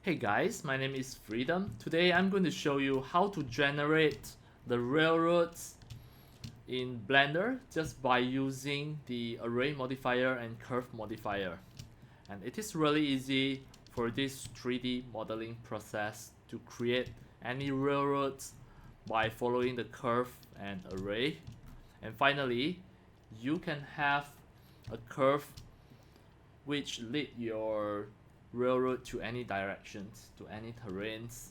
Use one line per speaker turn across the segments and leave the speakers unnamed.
Hey guys, my name is Freedom. Today I'm going to show you how to generate the railroads in Blender just by using the array modifier and curve modifier. And it is really easy for this 3D modeling process to create any railroads by following the curve and array. And finally, you can have a curve which lead your railroad to any directions, to any terrains.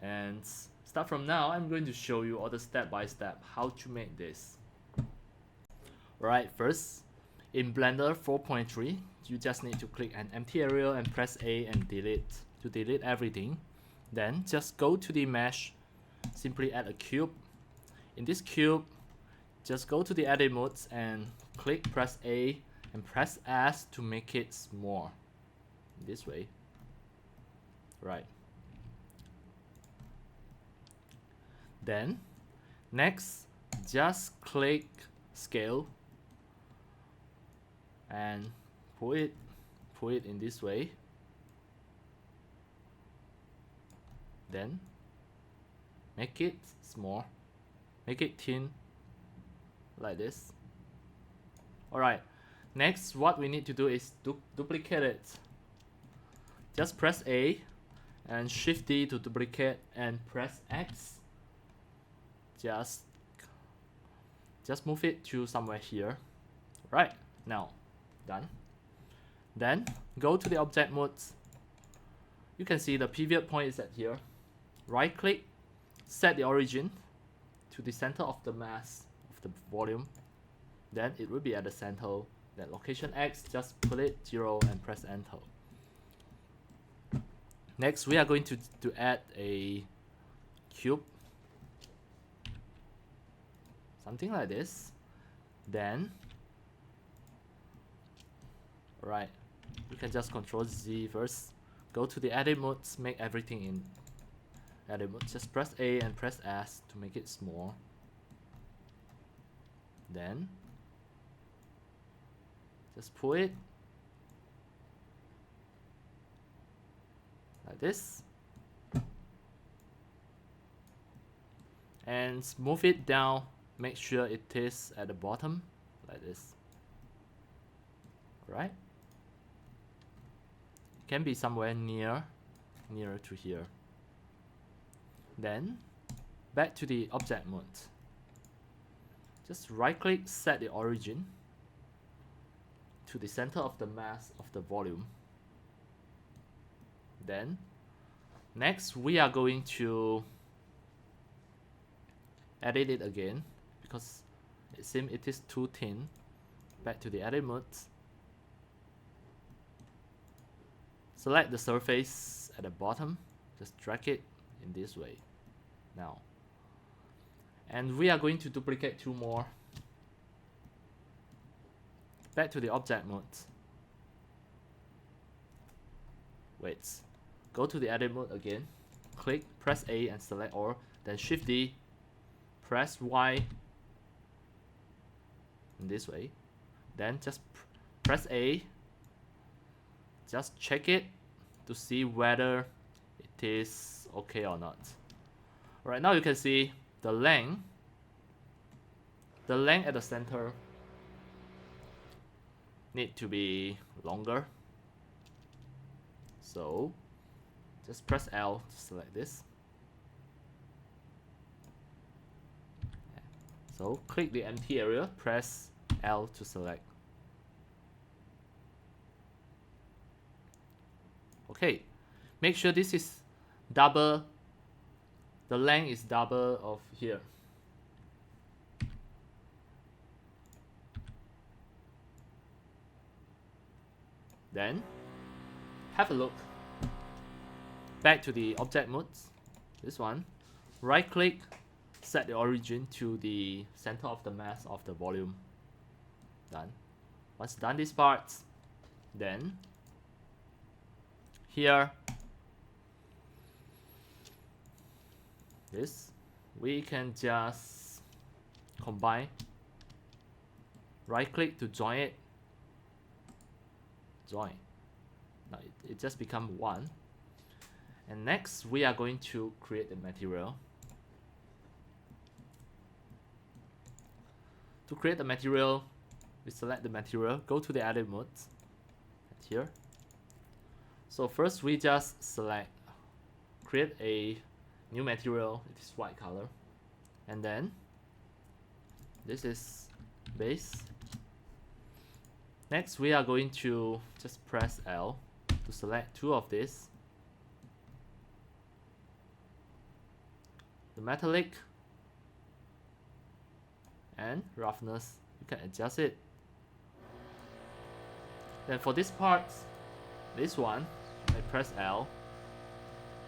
And start from now, I'm going to show you all the step by step how to make this. Alright, first, in Blender 4.3, you just need to click an empty area and press A and delete to delete everything. Then just go to the mesh, simply add a cube. In this cube, just go to the edit modes and click press A and press S to make it small. This way. Right. Then next, just click scale and put it in this way. Then make it small, make it thin like this. Alright, next what we need to do is duplicate it. Just press A and Shift D to duplicate and press X. Just move it to somewhere here. Right, now done. Then go to the object modes. You can see the pivot point is at here. Right click, set the origin to the center of the mass of the volume. Then it will be at the center. That location X, just put it 0 and press enter. Next, we are going to add a cube, something like this. Then, right, you can just Control Z first. Go to the edit modes, make everything in edit mode. Just press A and press S to make it small. Then, just pull it like this and move it down, make sure it is at the bottom like this. Right, can be somewhere nearer to here. Then back to the object mode, just right click, set the origin to the center of the mass of the volume. Then next we are going to edit it again because it seems it is too thin. Back to the edit mode. Select the surface at the bottom. Just drag it in this way. Now. And we are going to duplicate 2 more. Back to the object mode. Wait. Go to the edit mode again, click, press A and select all, then Shift D, press Y in this way, then just press A, just check it to see whether it is okay or not. Right now you can see the length at the center need to be longer, so just press L to select this. So click the empty area, press L to select. Okay, make sure this is double, the length is double of here. Then have a look. Back to the object modes, this one, right click, set the origin to the center of the mass of the volume. Done. Once done this part, then here, this, we can just combine, right click to join it, join. Now it just become one. And next we are going to create the material. To create the material, we select the material, go to the edit mode here. So first we just select create a new material, it is white color, and then this is base. Next we are going to just press L to select two of these, the metallic and roughness. You can adjust it. Then for this part, this one, I press L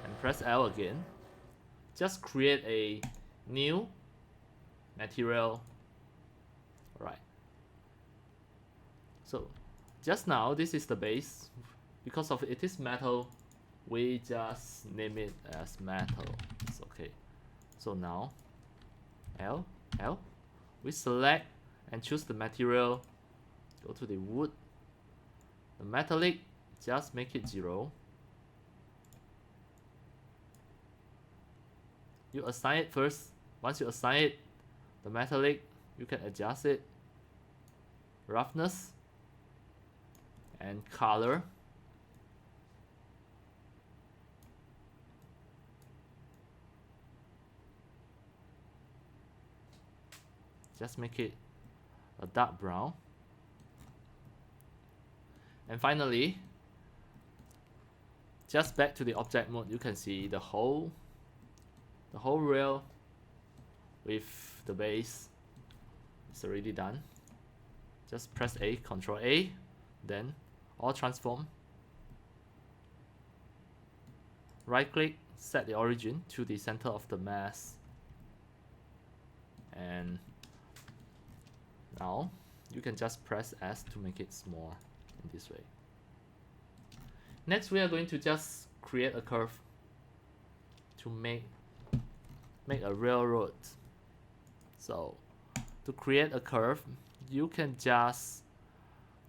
and press L again. Just create a new material. Alright. So just now this is the base. Because of it is metal, we just name it as metal. It's okay. So now L, we select and choose the material, go to the wood, the metallic, just make it 0. You assign it first. Once you assign it, the metallic, you can adjust it, roughness and color. Just make it a dark brown. And finally, just back to the object mode, you can see the whole rail with the base is already done. Just press A, Ctrl A, then all transform. Right click, set the origin to the center of the mass. And now you can just press S to make it small in this way. Next we are going to just create a curve to make a railroad. So to create a curve, you can just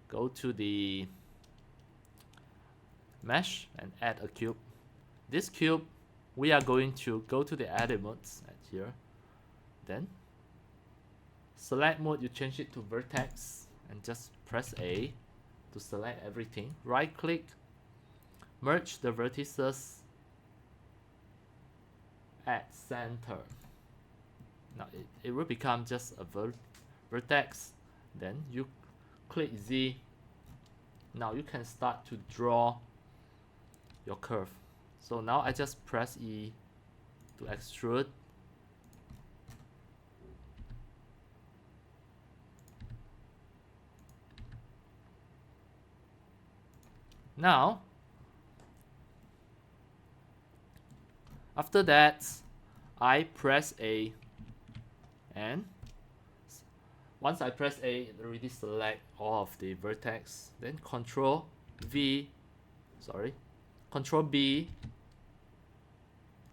go to the mesh and add a cube. This cube, we are going to go to the edit modes at here, then select mode, you change it to vertex and just press A to select everything. Right click, merge the vertices at center. Now it will become just a vertex. Then you click Z. Now you can start to draw your curve. So now I just press E to extrude. Now, after that, I press A, and once I press A, it already select all of the vertex. Then Control B,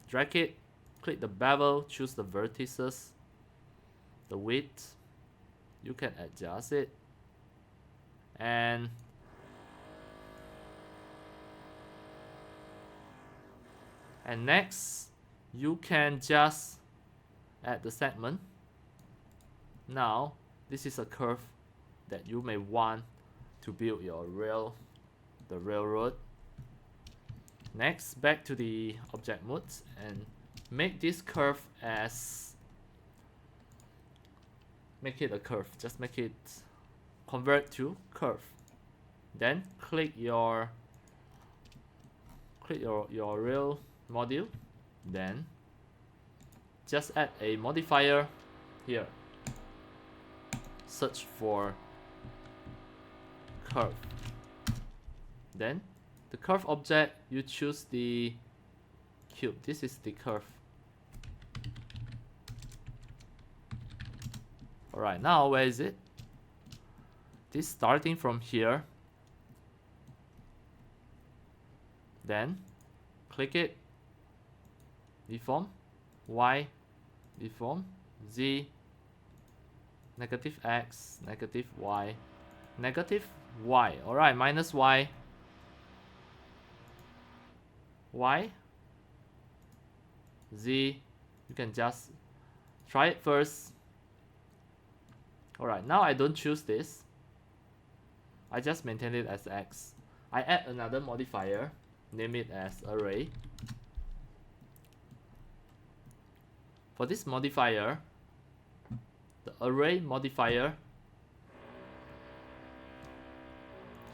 drag it, click the bevel, choose the vertices, the width. You can adjust it, and next, you can just add the segment. Now, this is a curve that you may want to build your railroad. Next, back to the object mode and make this curve make it a curve. Just make it convert to curve. Then click your rail module, then just add a modifier here, search for curve, then the curve object, you choose the cube. This is the curve. Alright, now where is it? This starting from here, then click it, deform, Y, deform, Z, negative X, negative Y, negative Y. Alright, minus Y, Y, Z, you can just try it first. Alright, now I don't choose this. I just maintain it as X. I add another modifier, name it as array. For this modifier, the array modifier,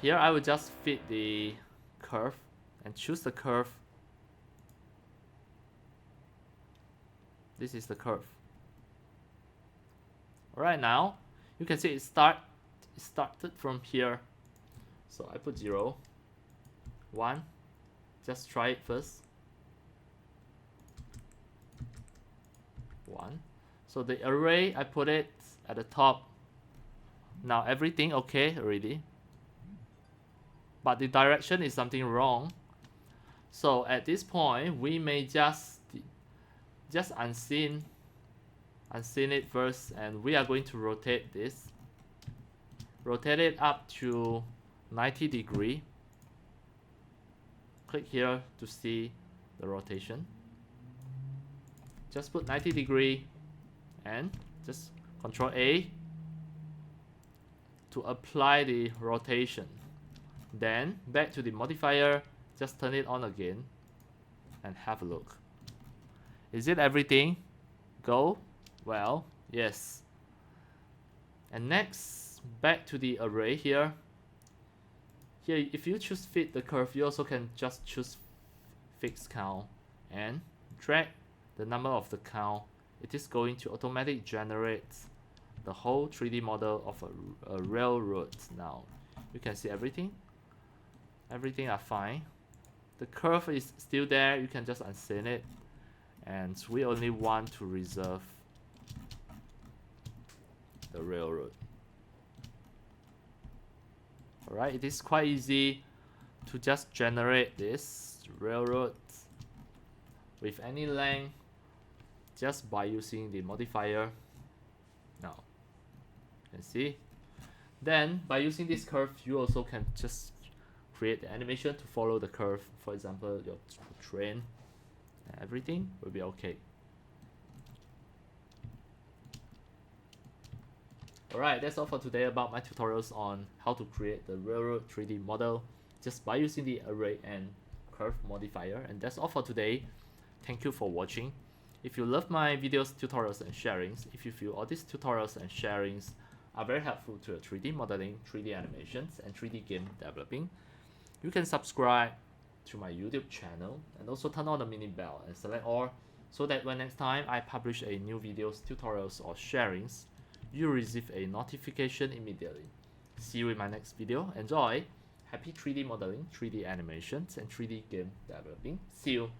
here I will just fit the curve and choose the curve. This is the curve. Alright, now you can see it started from here. So I put 0, 1, just try it first. 1. So the array, I put it at the top. Now everything okay already. But the direction is something wrong. So at this point, we may just unseen it first, and we are going to rotate this. Rotate it up to 90 degree. Click here to see the rotation. Just put 90 degree and just Control A to apply the rotation. Then back to the modifier, just turn it on again and have a look. Is it everything? Go? Well, yes. And next, back to the array here. Here, if you choose fit the curve, you also can just choose fixed count and drag the number of the count. It is going to automatically generate the whole 3D model of a railroad. Now you can see everything are fine. The curve is still there, you can just unseen it, and we only want to reserve the railroad. Alright, it is quite easy to just generate this railroad with any length just by using the modifier. Now you can see. Then by using this curve, you also can just create the animation to follow the curve. For example, your train, and everything will be okay. Alright, that's all for today about my tutorials on how to create the railroad 3D model just by using the array and curve modifier. And that's all for today. Thank you for watching. If you love my videos, tutorials and sharings, if you feel all these tutorials and sharings are very helpful to your 3D modeling, 3D animations and 3D game developing, you can subscribe to my YouTube channel and also turn on the mini bell and select all, so that when next time I publish a new videos, tutorials or sharings, you receive a notification immediately. See you in my next video. Enjoy! Happy 3D modeling, 3D animations and 3D game developing. See you!